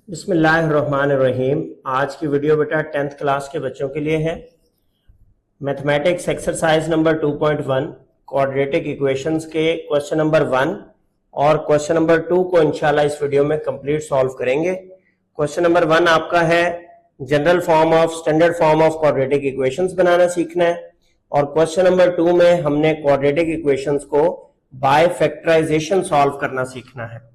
बिस्मिल्लाहिर्रहमानिर्रहीम। आज की वीडियो बेटा 10th क्लास के बच्चों के लिए है। Mathematics exercise number 2.1 quadratic equations के क्वेश्चन नंबर 1 और क्वेश्चन नंबर 2 को इंशाल्लाह इस वीडियो में कंप्लीट सॉल्व करेंगे। क्वेश्चन नंबर 1 आपका है general form of standard form of quadratic equations बनाना सीखना है, और क्वेश्चन नंबर 2 में हमने क्वाड्रेटिक इक्वेशंस को बाय फैक्टराइजेशन सॉल्व करना सीखना है।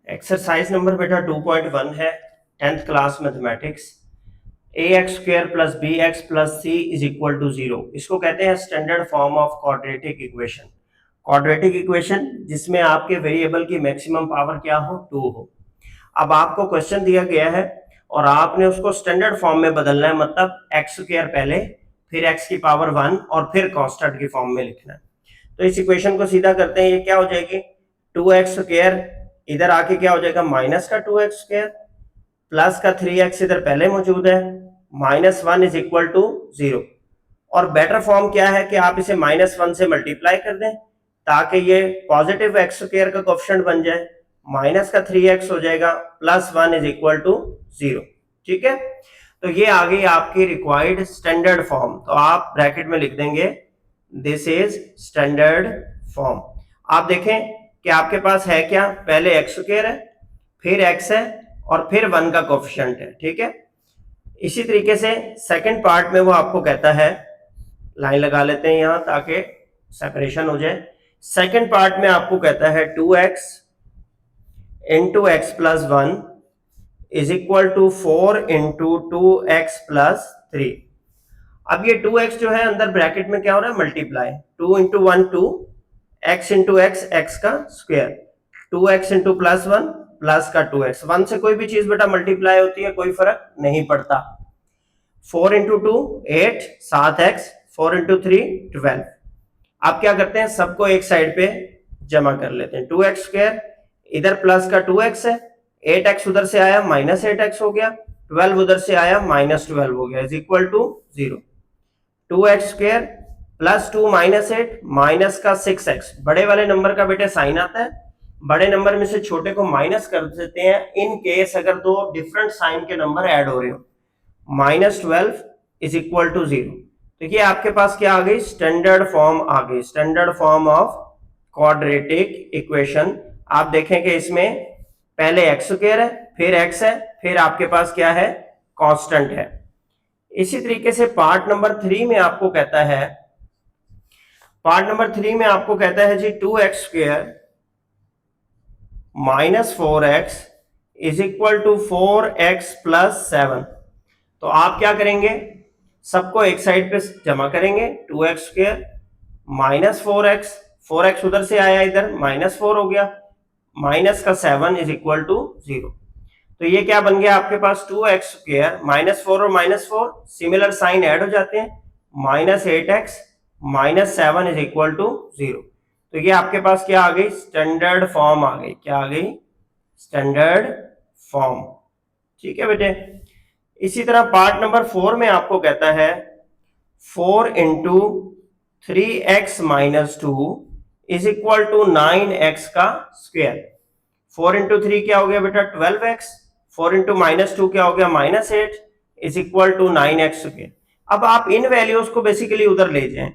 एक्सरसाइज नंबर बेटा 2.1 है 10th class mathematics. ax² plus bx plus c is equal to 0, इसको कहते हैं standard form of quadratic equation. Quadratic equation जिसमें आपके वेरिएबल की मैक्सिमम पावर क्या हो, 2 हो। अब आपको क्वेश्चन दिया गया है और आपने उसको स्टैंडर्ड फॉर्म में बदलना है, मतलब x² पहले, फिर x की पावर 1 और फिर कांस्टेंट की फॉर्म में लिखना है। तो इस इक्वेशन को सीधा करते हैं, ये क्या हो जाएगी 2x², इधर आके क्या हो जाएगा माइनस का 2x² प्लस का 3x इधर पहले मौजूद है, -1 इज इक्वल टू 0। और बेटर फॉर्म क्या है कि आप इसे -1 से मल्टीप्लाई कर दें ताकि ये पॉजिटिव x² का कोएफिशिएंट बन जाए, माइनस का 3x हो जाएगा, +1 इज इक्वल टू 0। ठीक है, तो ये आ गई आपकी रिक्वायर्ड स्टैंडर्ड फॉर्म। तो आप ब्रैकेट में लिख देंगे दिस इज स्टैंडर्ड फॉर्म। आप देखें कि आपके पास है क्या, पहले x² है, फिर x है और फिर 1 का कोएफिशिएंट है। ठीक है, इसी तरीके से सेकंड पार्ट में वो आपको कहता है, लाइन लगा लेते हैं यहां ताकि सेपरेशन हो जाए। सेकंड पार्ट में आपको कहता है 2x into x plus 1 is equal to 4 into 2x plus 3। अब ये 2x जो है अंदर ब्रैकेट में क्या हो रहा है, multiply, 2 into 1 2, x into x, x का square, 2x into plus 1 plus का 2x। 1 से कोई भी चीज बेटा मल्टीप्लाई होती है, कोई फर्क नहीं पड़ता। 4 इंटू 2 8, 7x, 4 इंटू 3 12। आप क्या करते हैं, सबको एक साइड पे जमा कर लेते हैं। 2x² इधर प्लस का 2x है, 8x उधर से आया -8x हो गया, 12 उधर से आया -12 हो गया, is equal to 0। 2x² plus 2 -8 minus का 6x। बड़े वाले नंबर का बेटे साइन आता है, बड़े नंबर में से छोटे को माइनस कर देते हैं इन केस अगर दो डिफरेंट साइन के नंबर ऐड हो रहे हो। -12 इज इक्वल टू 0। देखिए आपके पास क्या आ गई, स्टैंडर्ड फॉर्म आ गई, standard form of quadratic equation. आप देखें कि इसमें पहले x² है, फिर x है, फिर आपके पास क्या है, कांस्टेंट है। इसी तरीके से पार्ट नंबर 3 में आपको कहता है, पार्ट नंबर 3 में आपको कहता है जी 2x² minus 4x is equal to 4x plus 7। तो आप क्या करेंगे, सबको एक साइड पे जमा करेंगे, 2x² माइनस 4x, 4x उधर से आया इधर -4 हो गया, माइनस का 7 इज इक्वल टू 0। तो ये क्या बन गया आपके पास, 2x² -4 और -4 सिमिलर साइन ऐड हो जाते हैं, -8x -7 इज इक्वल टू 0। तो ये आपके पास क्या आ गई, स्टैंडर्ड फॉर्म आ गई। क्या आ गई, स्टैंडर्ड फॉर्म। ठीक है बेटे, इसी तरह पार्ट नंबर 4 में आपको कहता है 4 into 3x minus 2 is equal to 9x का स्क्वायर। 4 इंटू 3 क्या हो गया बेटा 12x, 4 इंटू -2 क्या हो गया -8 is equal to 9x square. अब आप इन वैल्यूज को बेसिकली उधर ले जाएं,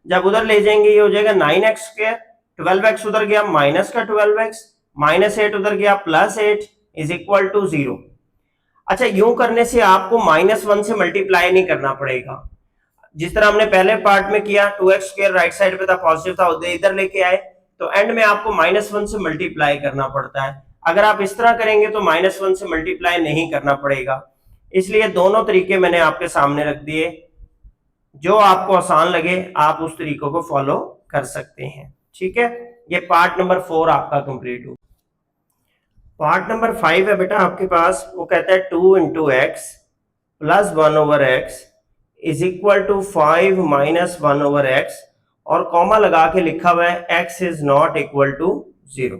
जब उधर ले जाएंगे ये हो जाएगा 9x स्क्वायर, 12x उधर गया माइनस का 12x, -8 उधर गया +8 इज इक्वल टू 0। अच्छा, यूं करने से आपको -1 से मल्टीप्लाई नहीं करना पड़ेगा, जिस तरह हमने पहले पार्ट में किया, 2x² राइट साइड पे था, पॉजिटिव था, उधर इधर लेके आए, तो एंड में आपको -1 से मल्टीप्लाई करना पड़ता है। अगर आप इस तरह करेंगे तो -1 से मल्टीप्लाई नहीं करना पड़ेगा। इसलिए दोनों तरीके मैंने आपके सामने रख दिए, जो आपको आसान लगे आप उस तरीकों को फॉलो कर सकते हैं। ठीक है, ये पार्ट नंबर 4 आपका कंप्लीट हो। पार्ट नंबर 5 है बेटा आपके पास, वो कहता है 2 into x plus 1 over x is equal to 5 minus 1 over x, और कॉमा लगा के लिखा हुआ है x is not equal to 0।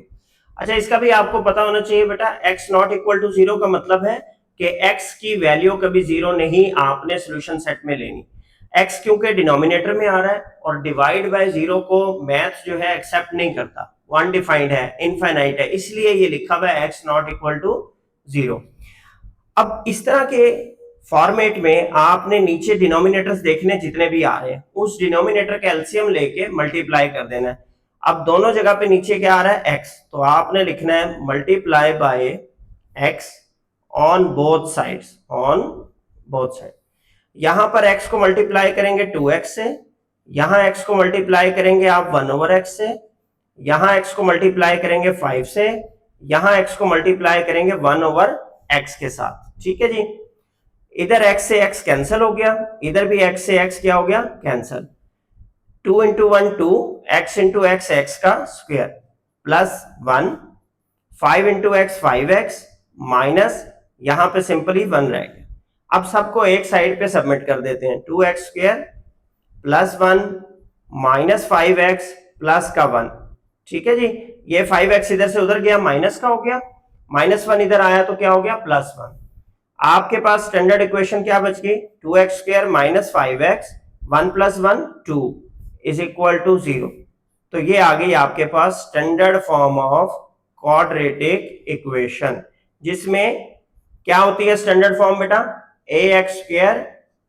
अच्छा, इसका भी आपको पता होना चाहिए बेटा, x नॉट इक्वल टू 0 का मतलब है कि x की वैल्यू कभी 0 नहीं आपने सोल्यूशन सेट में लेनी। x क्योंकि डिनोमिनेटर में आ रहा है और डिवाइड बाय 0 को मैथ जो है एक्सेप्ट नहीं करता, अनडिफाइंड है, इनफाइनाइट है, इसलिए ये लिखा हुआ है x नॉट इक्वल टू 0। अब इस तरह के फॉर्मेट में आपने नीचे डिनोमिनेटर्स देखने जितने भी आ रहे हैं, उस डिनोमिनेटर का एलसीएम लेके मल्टीप्लाई कर देना है। अब दोनों जगह पे नीचे क्या आ रहा है, x, तो आपने लिखना है multiply by x on both sides, on both side. यहां पर x को मल्टीप्लाई करेंगे 2x से, यहां x को मल्टीप्लाई करेंगे आप 1/x से, यहां x को मल्टीप्लाई करेंगे 5 से, यहां x को मल्टीप्लाई करेंगे 1/x के साथ। ठीक है जी, इधर x से x कैंसिल हो गया, इधर भी x से x क्या हो गया, cancel. 2 into 1 2, x into x x का square plus 1, 5 into x 5x minus, यहां पे सिंपली 1 रह गया। अब सबको एक साइड पे सबमिट कर देते हैं, 2x square plus 1 minus 5x plus का 1। ठीक है जी, ये 5x इधर से उधर गया, माइनस का हो गया, माइनस 1 इधर आया तो क्या हो गया, प्लस 1। आपके पास स्टैंडर्ड इक्वेशन क्या बच गई, 2x square minus 5x 1 plus 1 2 is equal to 0। तो ये आ गई आपके पास standard form of quadratic equation, जिसमें क्या होती है स्टैंडर्ड फॉर्म बेटा, ax square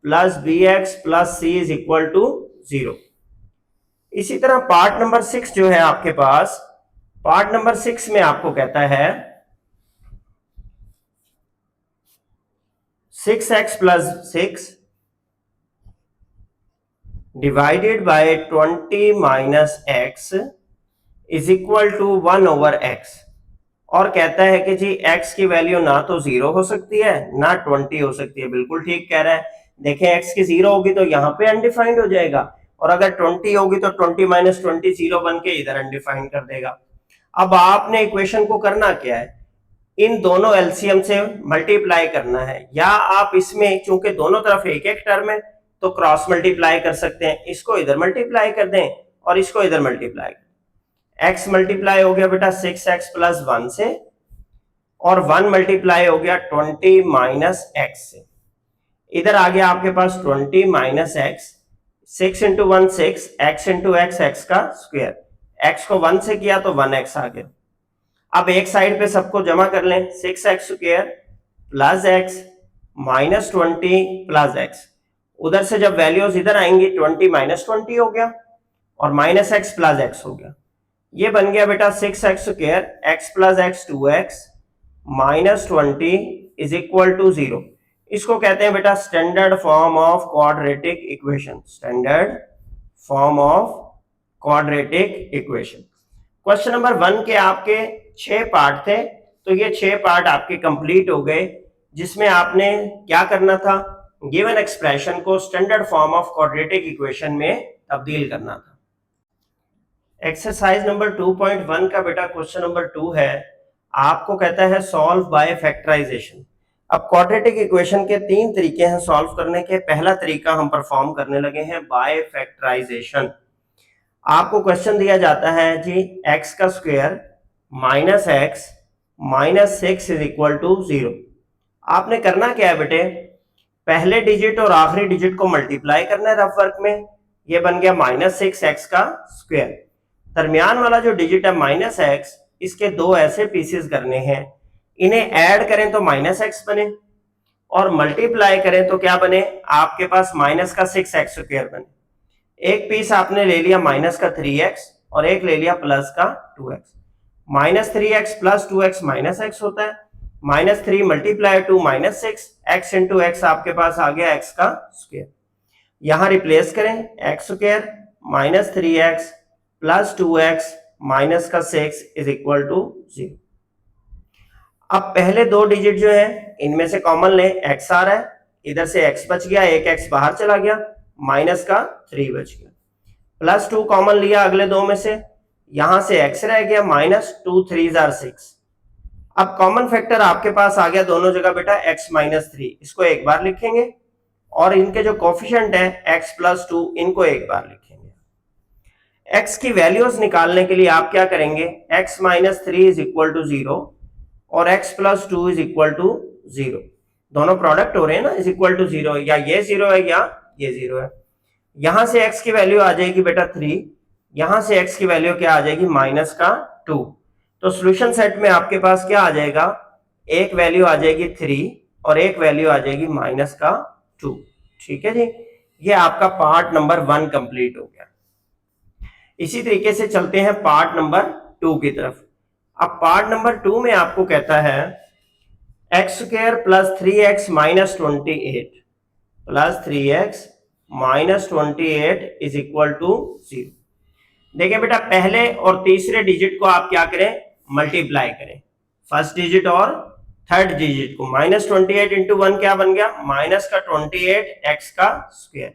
plus bx plus c is equal to 0। इसी तरह पार्ट नंबर 6 जो है आपके पास, पार्ट नंबर 6 में आपको कहता है 6x plus 6 divided by 20 minus x is equal to 1/x, और कहता है कि जी x की वैल्यू ना तो 0 हो सकती है ना 20 हो सकती है। बिल्कुल ठीक कह रहा है। देखें x की 0 होगी तो यहाँ पे अनडिफाइंड हो जाएगा, और अगर 20 होगी तो 20 माइनस 20 0 बन के इधर अनडिफाइंड कर देगा। अब आपने इक्वेशन को करना क्या है, इन दोनों एलसीएम से मल्टीप्लाई करना है, या आप इसमें चूंकि दोनों तरफ एक एक टर्म है तो क्रॉस मल्टीप्लाई कर सकते हैं, इसको इधर मल्टीप्लाई कर दें और इसको इधर मल्टीप्लाई कर दें। x मल्टीप्लाई हो गया बेटा 6x प्लस 1 से, और 1 मल्टीप्लाई हो गया 20 माइनस x से। इधर आ गया आपके पास 20 minus x, 6 into 1 6, x into x x का स्क्वायर, x को 1 से किया तो 1x आ गया। अब एक साइड पे सबको जमा कर लें, 6x square plus x minus 20 plus x, उधर से जब वैल्यूज इधर आएंगी 20 माइनस 20 हो गया और माइनस x प्लस x हो गया। ये बन गया बेटा 6x square x plus x 2x minus 20 is equal to 0। इसको कहते हैं बेटा standard form of quadratic equation, standard form of quadratic equation. Question number 1 के आपके 6 पार्ट थे, तो ये 6 पार्ट आपके कंप्लीट हो गए, जिसमें आपने क्या करना था, गिवन एक्सप्रेशन को standard form of quadratic equation में तब्दील करना था। एक्सरसाइज नंबर 2.1 का बेटा क्वेश्चन नंबर 2 है, आपको कहता है सॉल्व बाय फैक्टराइजेशन। अब क्वाड्रेटिक इक्वेशन के 3 तरीके हैं सॉल्व करने के। पहला तरीका हम परफॉर्म करने लगे हैं बाय फैक्टराइजेशन। आपको क्वेश्चन दिया जाता है जी x का square minus x minus 6 is equal to 0। आपने करना क्या है बेटे, पहले डिजिट और आखिरी डिजिट को मल्टीप्लाई करना है रफ वर्क में, ये बन गया माइनस 6x का स्क्वायर। दरमियान वाला जो डिजिट है माइनस x, इसके 2 ऐसे पीसेस करने हैं, इन्हें ऐड करें तो माइनस x बने, और मल्टीप्लाई करें तो क्या बने, आपके पास माइनस का 6x स्क्वायर बने। एक पीस आपने ले लिया माइनस का 3x और एक ले लिया प्लस का 2x। Minus 3x plus 2x minus x होता है, minus 3 multiply 2 minus 6, x into x आपके पास आ गया x का स्क्वायर। यहां रिप्लेस करें, x square minus 3x plus 2x minus का 6 इज इक्वल टू 0। अब पहले 2 डिजिट जो है इनमें से कॉमन लें, x आ रहा है, इधर से x बच गया, एक x बाहर चला गया, माइनस का 3 बच गया, प्लस 2 कॉमन लिया अगले 2 में से, यहां से x रह गया, माइनस 2 3 आर 6। अब कॉमन फैक्टर आपके पास आ गया दोनों जगह बेटा x माइनस 3, इसको एक बार लिखेंगे, और इनके जो कोफिशिएंट है x प्लस 2 इनको एक बार लिखेंगे। x की वैल्यूज निकालने के लिए आप क्या करेंगे, x minus 3 is equal to 0 और x plus 2 is equal to 0, दोनों प्रोडक्ट हो रहे हैं ना, इज इक्वल टू 0, या ये 0 है या ये 0 है। यहां से x की वैल्यू आ जाएगी बेटा 3, यहां से x की वैल्यू क्या आ जाएगी, माइनस का 2। तो सॉल्यूशन सेट में आपके पास क्या आ जाएगा, एक वैल्यू आ जाएगी 3 और एक वैल्यू आ जाएगी -2। ठीक है जी, ये आपका पार्ट नंबर 1 कंप्लीट हो गया। इसी तरीके से चलते हैं पार्ट नंबर 2 की तरफ। अब पार्ट नंबर 2 में आपको कहता है x² + 3x - 28 + 3x - 28 = 0। देखिए बेटा, पहले और तीसरे डिजिट को आप क्या करें, मल्टीप्लाई करें, फर्स्ट डिजिट और थर्ड डिजिट को। -28 × 1 क्या बन गया, -28x²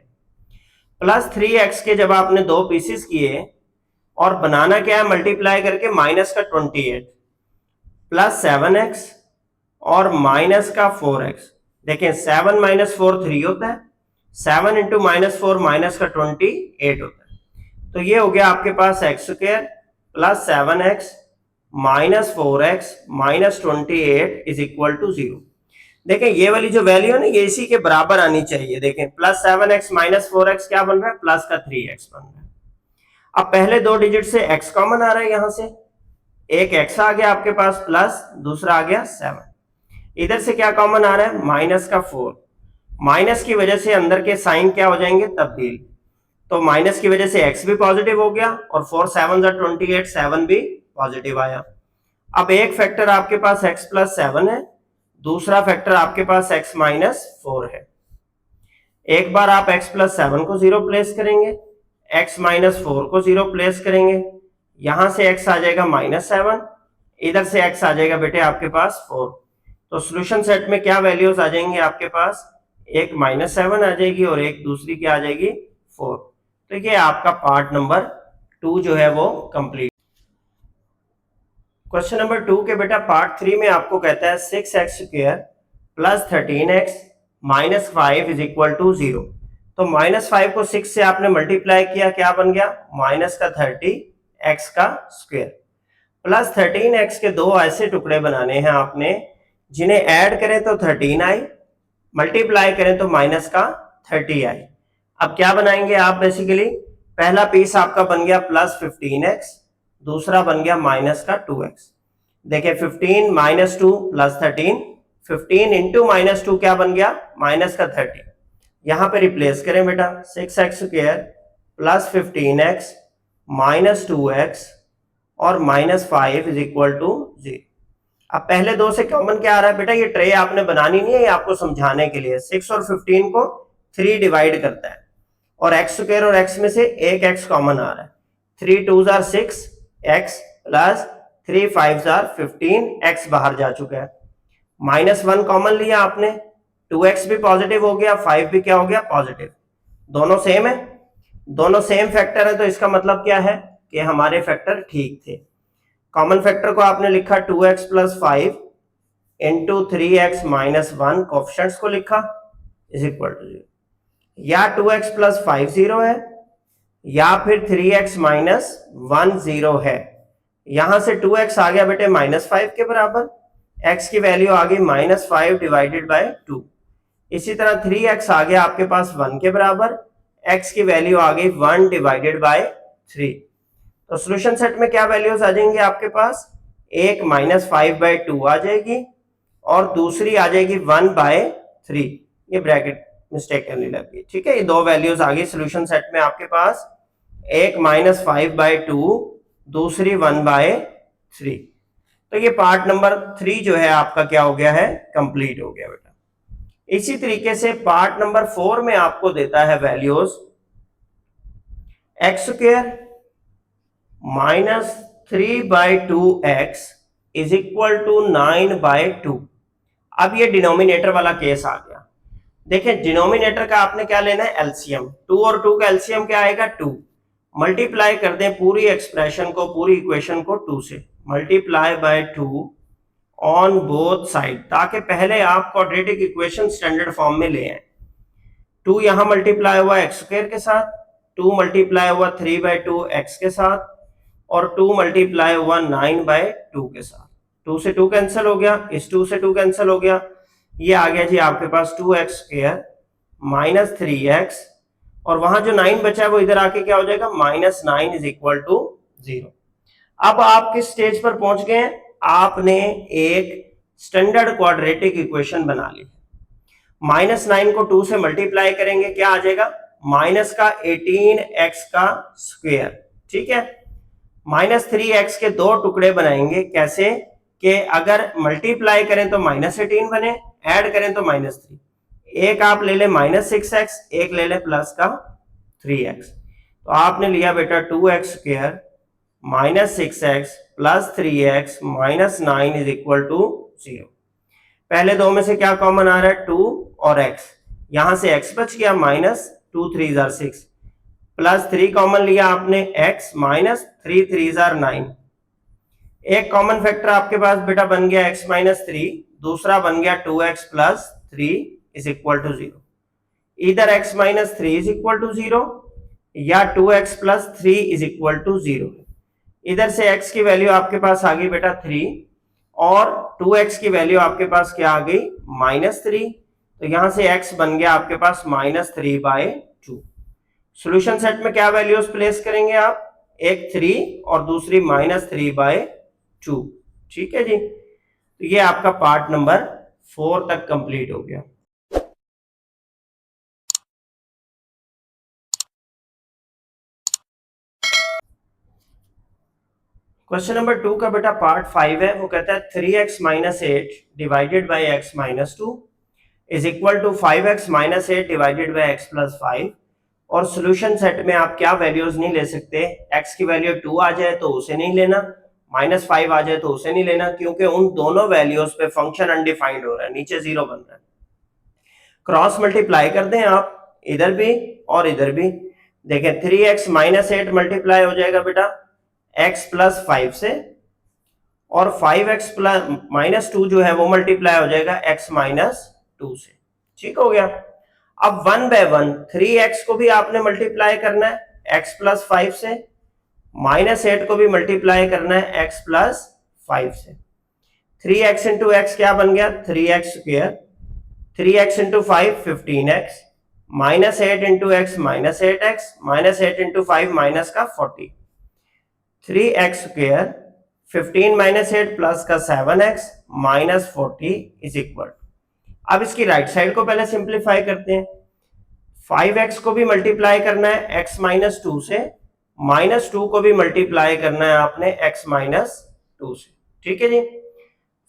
प्लस 3x के जब आपने दो पीसेस किए और बनाना क्या है, मल्टीप्लाई करके -28 प्लस 7x और -4x। देखें 7 - 4 3 होता है, 7 × -4 -28 होता है। तो ये हो गया आपके पास x² + 7x - 4x - 28 = 0। देखें ये वाली जो वैल्यू है ना, ये इसी के बराबर आनी चाहिए। देखें +7x - 4x क्या बन रहा है, प्लस का 3x बन रहा है। अब पहले दो डिजिट से x कॉमन आ रहा है, यहां से एक x आ गया आपके पास प्लस, दूसरा आ गया 7। इधर से क्या कॉमन आ रहा है, -4। माइनस की वजह से अंदर के साइन क्या हो जाएंगे, तब्दील। तो माइनस की वजह से x भी पॉजिटिव हो गया और 4 7 28, 7 भी पॉजिटिव आया। अब एक फैक्टर आपके पास x + 7 है, दूसरा फैक्टर आपके पास x - 4 है। एक बार आप x + 7 को 0 प्लेस करेंगे, x - 4 को 0 प्लेस करेंगे, यहां से x आ जाएगा -7, इधर से x आ जाएगा बेटे आपके पास 4। तो सॉल्यूशन सेट में क्या वैल्यूज आ जाएंगे आपके पास, एक -7 आ जाएगी और एक दूसरी क्या आ जाएगी, 4। तो ये आपका पार्ट नंबर 2 जो है वो कंप्लीट। क्वेश्चन नंबर 2 के बेटा पार्ट 3 में आपको कहता है 6x² + 13x - 5 = 0। तो -5 को 6 से आपने मल्टीप्लाई किया, क्या बन गया, -30x² प्लस 13x के दो ऐसे टुकड़े बनाने हैं आपने जिन्हें ऐड करें तो 13 आई, मल्टीप्लाई करें तो -30 आई। अब क्या बनाएंगे आप, बेसिकली पहला पीस आपका बन गया +15x, दूसरा बन गया -2x। देखिए 15 - 2 + 13, 15 × -2 क्या बन गया, -30। यहां पे रिप्लेस करें बेटा, 6x² + 15x - 2x और -5 = 0। अब पहले दो से कॉमन क्या आ रहा है बेटा, ये ट्रे आपने बनानी नहीं है, ये आपको समझाने के लिए। 6 और 15 को 3 डिवाइड करता है और x² और x में से एक x कॉमन आ रहा है। 3 2s are 6 x plus 3 5s are 15, x बाहर जा चुका है। -1 कॉमन लिया आपने, 2x भी पॉजिटिव हो गया, 5 भी क्या हो गया, पॉजिटिव। दोनों सेम है, दोनों सेम फैक्टर है, तो इसका मतलब क्या है कि हमारे फैक्टर ठीक थे। कॉमन फैक्टर को आपने लिखा 2x + 5 × 3x - 1, कोएफिशिएंट्स को लिखा = 0। या 2x + 5 0 है या फिर 3x - 1 0 है। यहां से 2x आ गया बेटे -5 के बराबर, x की वैल्यू आ गई -5 / 2। इसी तरह 3x आ गया आपके पास 1 के बराबर, x की वैल्यू आ गई 1 / 3। तो सॉल्यूशन सेट में क्या वैल्यूज आ जाएंगे आपके पास, एक -5/2 आ जाएगी और दूसरी आ जाएगी 1/3। ये ब्रैकेट मिस्टेक करनी लग गई, ठीक है। ये दो वैल्यूज आ गई सॉल्यूशन सेट में आपके पास, एक -5/2, दूसरी 1/3। तो ये पार्ट नंबर 3 जो है आपका क्या हो गया है, कंप्लीट हो गया बेटा। इसी तरीके से पार्ट नंबर 4 में आपको देता है वैल्यूज x² -3/2x = 9/2। अब ये डिनोमिनेटर वाला केस आ गया। देखें डिनोमिनेटर का आपने क्या लेना है, एलसीएम। 2 और 2 का एलसीएम क्या आएगा, 2। मल्टीप्लाई कर दें पूरी एक्सप्रेशन को, पूरी इक्वेशन को 2 से, multiply by 2 on both side, ताकि पहले आप क्वाड्रेटिक इक्वेशन स्टैंडर्ड फॉर्म में ले आए। 2 यहां मल्टीप्लाई हुआ x² के साथ, 2 मल्टीप्लाई हुआ 3/2 x के साथ और 2 मल्टीप्लाई हुआ 9/2 के साथ। 2 से 2 कैंसिल हो गया, इस 2 से 2 कैंसिल हो गया, ये आ गया जी आपके पास 2x² - 3x और वहां जो 9 बचा है वो इधर आके क्या हो जाएगा, -9 = 0। अब आप किस स्टेज पर पहुंच गए हैं, आपने एक स्टैंडर्ड क्वाड्रेटिक इक्वेशन बना ली। -9 को 2 से मल्टीप्लाई करेंगे, क्या आ जाएगा? माइनस का 18x का स्क्वायर, ठीक है। -3x के दो टुकड़े बनाएंगे, कैसे कि अगर मल्टीप्लाई करें तो -18 बने, ऐड करें तो -3। एक आप ले ले -6x, एक ले ले प्लस का 3x। तो आपने लिया बेटा 2x square -6x plus 3x -9 is equal to 0। पहले दो में से क्या कॉमन आ रहा है? 2 और x, यहां से x बच गया, -2 3 6 प्लस 3 कॉमन लिया आपने x -3 3 9। एक कॉमन फैक्टर आपके पास बेटा बन गया x -3, दूसरा बन गया 2x plus 3 is equal to 0। इधर x -3 इज इक्वल टू 0 या 2x plus 3 is equal to 0। इधर से x की वैल्यू आपके पास आ गई बेटा 3 और 2x की वैल्यू आपके पास क्या आ गई? -3। तो यहां से x बन गया आपके पास -3/2। सॉल्यूशन सेट में क्या वैल्यूज प्लेस करेंगे आप? एक 3 और दूसरी -3/2, ठीक है जी। तो ये आपका पार्ट नंबर 4 तक कंप्लीट हो गया। क्वेश्चन नंबर 2 का बेटा पार्ट 5 है, वो कहता है 3x - 8 divided by x - 2 is equal to 5x - 8 divided by x plus 5। और सॉल्यूशन सेट में आप क्या वैल्यूज नहीं ले सकते? x की वैल्यू 2 आ जाए तो उसे नहीं लेना, -5 आ जाए तो उसे नहीं लेना, क्योंकि उन दोनों वैल्यूज पे फंक्शन अनडिफाइंड हो रहा है, नीचे 0 बन रहा है। क्रॉस मल्टीप्लाई कर दें आप, इधर भी और इधर भी। देखें 3x - 8 मल्टीप्लाई हो जाएगा बेटा x प्लस 5 से, और 5x प्लस -2 जो है वो मल्टीप्लाई हो जाएगा x -2 से, ठीक हो गया। अब 1 बाय 1 3x को भी आपने मल्टीप्लाई करना है x प्लस 5 से, -8 को भी मल्टीप्लाई करना है x प्लस 5 से। 3x इंटू एक्स क्या बन गया? 3x square, 3x into 5 15x, -8 into x -8x, -8 into 5 minus का 40। 3x स्क्वायर 15 - 8 प्लस का 7x -40 इज इक्वल। अब इसकी राइट साइड को पहले सिंप्लीफाई करते हैं। 5x को भी मल्टीप्लाई करना है x -2 से, -2 को भी मल्टीप्लाई करना है आपने x -2 से, ठीक है जी।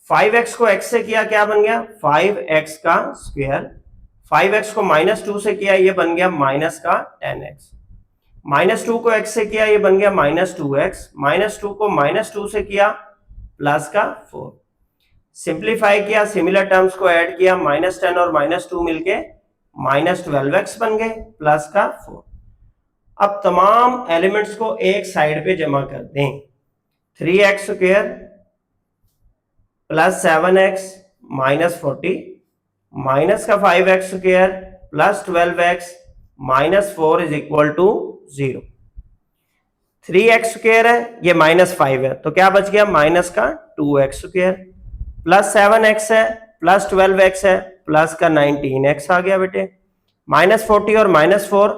5x को x से किया, क्या बन गया? 5x का स्क्वायर। 5x को -2 से किया, ये बन गया माइनस का 10x। -2 को x से किया, ये बन गया -2x। -2 को -2 से किया, प्लस का 4। सिंप्लीफाई किया, सिमिलर टर्म्स को ऐड किया, -10 और -2 मिलके -12x बन गए, प्लस का 4। अब तमाम एलिमेंट्स को एक साइड पे जमा कर दें। 3x square plus 7x -40 minus का 5x square plus 12x -4 is equal to 0। 3x square है, ये -5 है, तो क्या बच गया? माइनस का 2x स्क्वायर प्लस 7x है प्लस 12x है प्लस का 19x आ गया बेटे, -40 और -4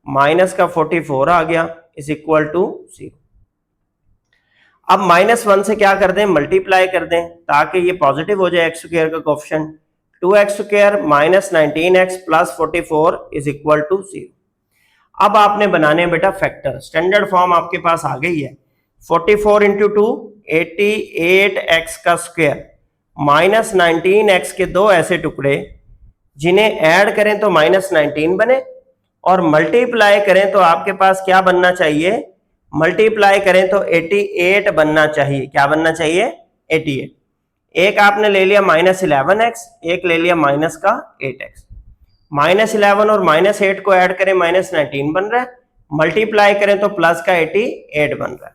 माइनस का 44 आ गया इज इक्वल टू 0। अब -1 से क्या कर दें? मल्टीप्लाई कर दें ताकि ये पॉजिटिव हो जाए x स्क्वायर का coefficient. 2x square -19x plus 44 is equal to 0। अब आपने बनाने बेटा फैक्टर, स्टैंडर्ड फॉर्म आपके पास आ गई है। 44 इंटू 2 88x का स्क्वायर -19x के दो ऐसे टुकड़े जिन्हें ऐड करें तो -19 बने और मल्टीप्लाई करें तो आपके पास क्या बनना चाहिए? मल्टीप्लाई करें तो 88 बनना चाहिए। क्या बनना चाहिए? 88। एक आपने ले लिया -11x, एक ले लिया माइनस का 8x। -11 और -8 को ऐड करें -19 बन रहा है, मल्टीप्लाई करें तो प्लस का 88 बन रहा है।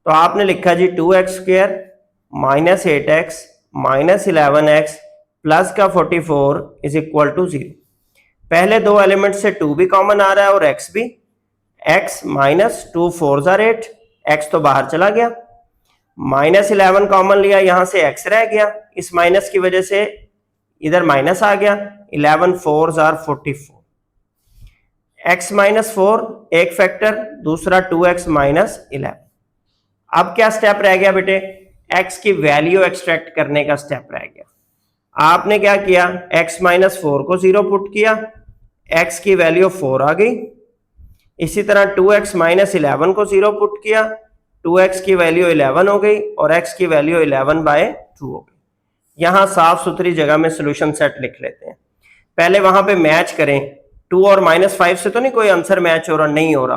तो आपने लिखा जी 2x square -8x -11x plus का 44 इज इक्वल टू 0। पहले दो एलिमेंट से 2 भी कॉमन आ रहा है और x भी। x -2 4 8, x तो बाहर चला गया। -11 कॉमन लिया, यहां से x रह गया, इस माइनस की वजह से इधर माइनस आ गया। 11 4 44, x -4 एक फैक्टर, दूसरा 2x -11। अब क्या स्टेप रह गया बेटे? x की वैल्यू एक्सट्रैक्ट करने का स्टेप रह गया। आपने क्या किया, x माइनस 4 को 0 पुट किया, x की वैल्यू 4 आ गई। इसी तरह 2x माइनस 11 को 0 पुट किया, 2x की वैल्यू 11 हो गई और x की वैल्यू 11/2 हो गई। यहां साफ सुथरी जगह में सोल्यूशन सेट लिख लेते हैं। पहले वहां पे मैच करें, 2 और -5 से तो नहीं कोई आंसर मैच हो रहा, नहीं हो रहा,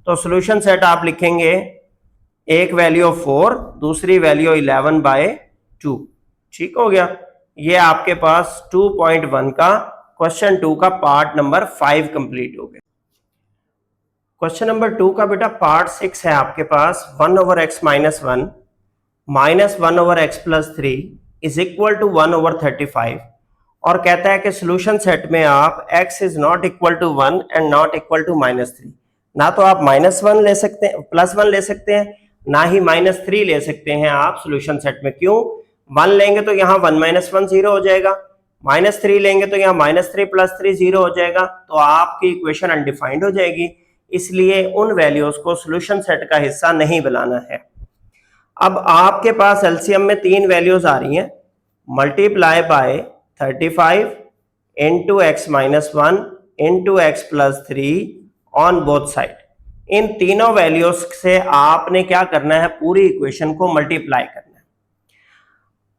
तो सोल्यूशन सेट आप लिखेंगे, एक वैल्यू 4, दूसरी वैल्यू 11/2। ठीक हो गया। ये आपके पास 2.1 का क्वेश्चन 2 का पार्ट नंबर 5 कंप्लीट हो गया। क्वेश्चन नंबर 2 का बेटा पार्ट 6 है आपके पास 1/x minus 1 minus 1/x plus 3 is equal to 1/35 और कहता है कि सोल्यूशन सेट में आप x is not equal to 1 and not equal to -3, ना तो आप -1 ले सकते हैं, +1 ले सकते हैं, ना ही -3 ले सकते हैं आप सोल्यूशन सेट में। क्यों? 1 लेंगे तो यहाँ 1 - 1 0 हो जाएगा, -3 लेंगे तो यहाँ -3 + 3 0 हो जाएगा, तो आपकी इक्वेशन अनडिफाइंड हो जाएगी। इसलिए उन वैल्यूज को सोल्यूशन सेट का हिस्सा नहीं बनाना है। अब आपके पास एलसीएम में 3 वैल्यूज आ रही हैं, multiply by 35 into x minus 1 into x plus 3 on both side. इन तीनों वैल्यूज से आपने क्या करना है, पूरी इक्वेशन को मल्टीप्लाई करना है।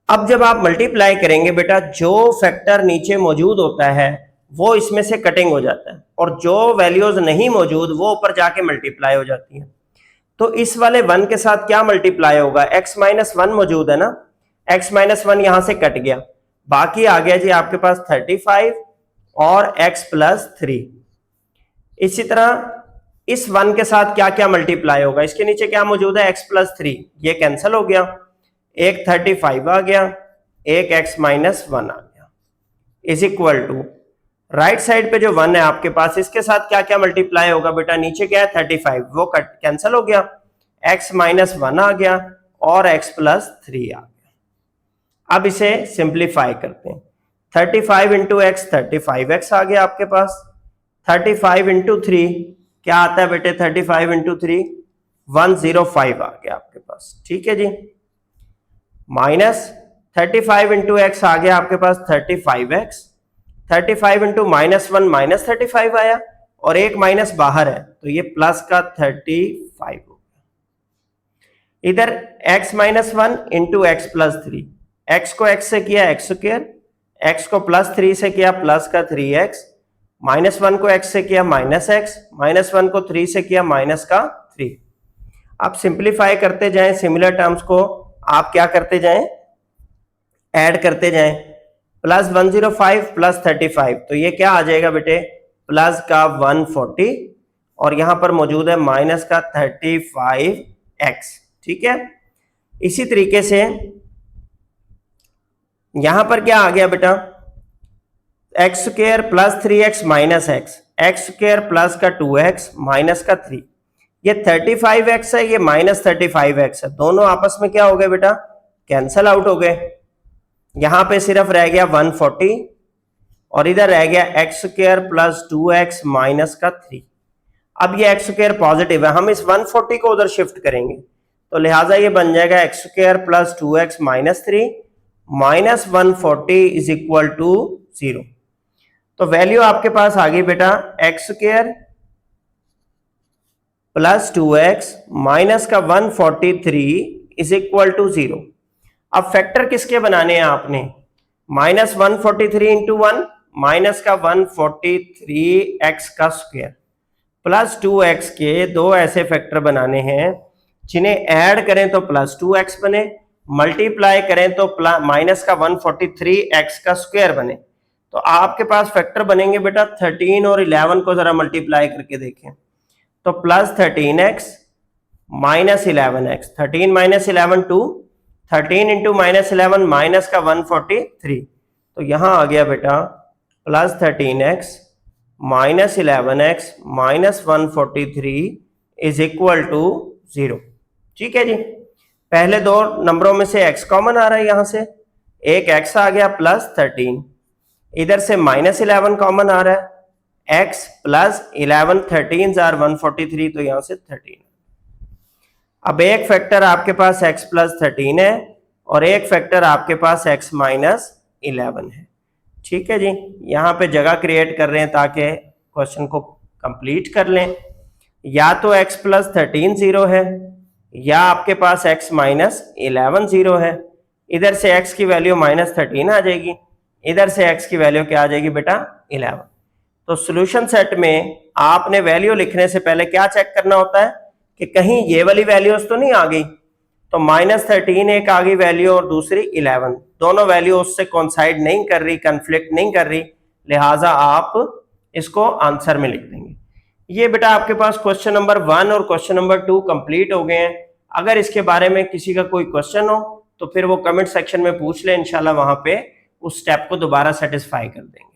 अब जब आप मल्टीप्लाई करेंगे बेटा, जो फैक्टर नीचे मौजूद होता है वो इसमें से कटिंग हो जाता है और जो वैल्यूज नहीं मौजूद वो ऊपर जाके मल्टीप्लाई हो जाती है। तो इस वाले 1 के साथ क्या मल्टीप्लाई होगा, x माइनस 1 मौजूद है ना, x माइनस 1 यहां से कट गया, बाकी आ गया जी आपके पास 35 और x प्लस 3। इसी तरह इस 1 के साथ क्या क्या मल्टीप्लाई होगा, इसके नीचे क्या मौजूद है, x प्लस 3, ये कैंसिल हो गया, एक 35 आ गया, एक x माइनस 1 आ गया, is equal to right side पे जो 1 है आपके पास, इसके साथ क्या क्या मल्टीप्लाई होगा बेटा, नीचे क्या है 35, वो कट कैंसिल हो गया, x माइनस 1 आ गया और x प्लस 3 आ गया। अब इसे सिंप्लीफाई करते हैं, 35 इंटू एक्स 35x आ गया आपके पास, 35 इंटू 3 क्या आता है बेटे, 35 इंटू 3 105 आ गया आपके पास। ठीक है जी, माइनस 35 इंटू एक्स आ गया आपके पास 35x, 35 इंटू -1 -35 आया और एक माइनस बाहर है तो ये प्लस का 35 हो गया। इधर x minus 1 into x plus 3, x को x से किया x स्क्वायर, x को प्लस 3 से किया प्लस का 3x, -1 को x से किया -x, -1 को 3 से किया माइनस का 3। आप सिंप्लीफाई करते जाएं, सिमिलर टर्म्स को आप क्या करते जाएं, ऐड करते जाएं, प्लस 105 प्लस 35, तो ये क्या आ जाएगा बेटे, प्लस का 140 और यहां पर मौजूद है माइनस का 35x। ठीक है, इसी तरीके से यहां पर क्या आ गया बेटा, x square plus 3x minus x, x square plus का 2x माइनस का 3, ये 35x है, ये माइनस 35x है, दोनों आपस में क्या हो गए बेटा, कैंसल आउट हो गए। यहां पे सिर्फ रह गया 140 और इधर रह गया x square plus 2x minus का 3। अब ये एक्स स्क्वायर पॉजिटिव है, हम इस 140 को उधर शिफ्ट करेंगे तो लिहाजा ये बन जाएगा x square plus 2x minus 3 minus 140 is equal to 0। तो वैल्यू आपके पास आ गई बेटा x square plus 2x minus का 143 इज इक्वल टू 0। अब फैक्टर किसके बनाने हैं आपने, माइनस 143 इंटू 1 माइनस का 143x का स्क्वायर प्लस 2x के दो ऐसे फैक्टर बनाने हैं जिन्हें ऐड करें तो प्लस 2x बने, मल्टीप्लाई करें तो माइनस का 143x का स्क्वायर बने। तो आपके पास फैक्टर बनेंगे बेटा 13 और 11 को जरा मल्टीप्लाई करके देखें, तो plus 13x minus 11x, 13 minus 11 2, 13 into minus 11 minus का 143, तो यहां आ गया बेटा plus 13x minus 11x minus 143 is equal to 0। ठीक है जी, पहले दो नंबरों में से x कॉमन आ रहा है, यहां से एक x आ गया प्लस 13, इधर से माइनस 11 कॉमन आ रहा है, x प्लस 11 13 जार 143, तो यहां से 13। अब एक फैक्टर आपके पास x प्लस 13 है और एक फैक्टर आपके पास x माइनस 11 है। ठीक है जी, यहाँ पे जगह क्रिएट कर रहे हैं ताकि क्वेश्चन को कंप्लीट कर लें। या तो x प्लस 13 0 है, या आपके पास x माइनस 11 0 है। इधर से x की वैल्यू माइनस 13 आ जाएगी, इधर से x की वैल्यू क्या आ जाएगी बेटा 11। तो सॉल्यूशन सेट में आपने वैल्यू लिखने से पहले क्या चेक करना होता है कि कहीं ये वाली वैल्यूज तो नहीं आ गई। तो माइनस 13 एक आ गई वैल्यू और दूसरी 11, दोनों वैल्यू उससे कोइंसाइड नहीं कर रही, कंफ्लिक्ट नहीं कर रही, लिहाजा आप इसको आंसर में लिख देंगे। ये बेटा आपके पास क्वेश्चन नंबर 1 और क्वेश्चन नंबर 2 कंप्लीट हो गए हैं। अगर इसके बारे में किसी का कोई क्वेश्चन हो तो फिर वो कमेंट सेक्शन में पूछ ले, इंशाल्लाह वहां पे उस स्टेप को दोबारा सेटिस्फाई कर देंगे।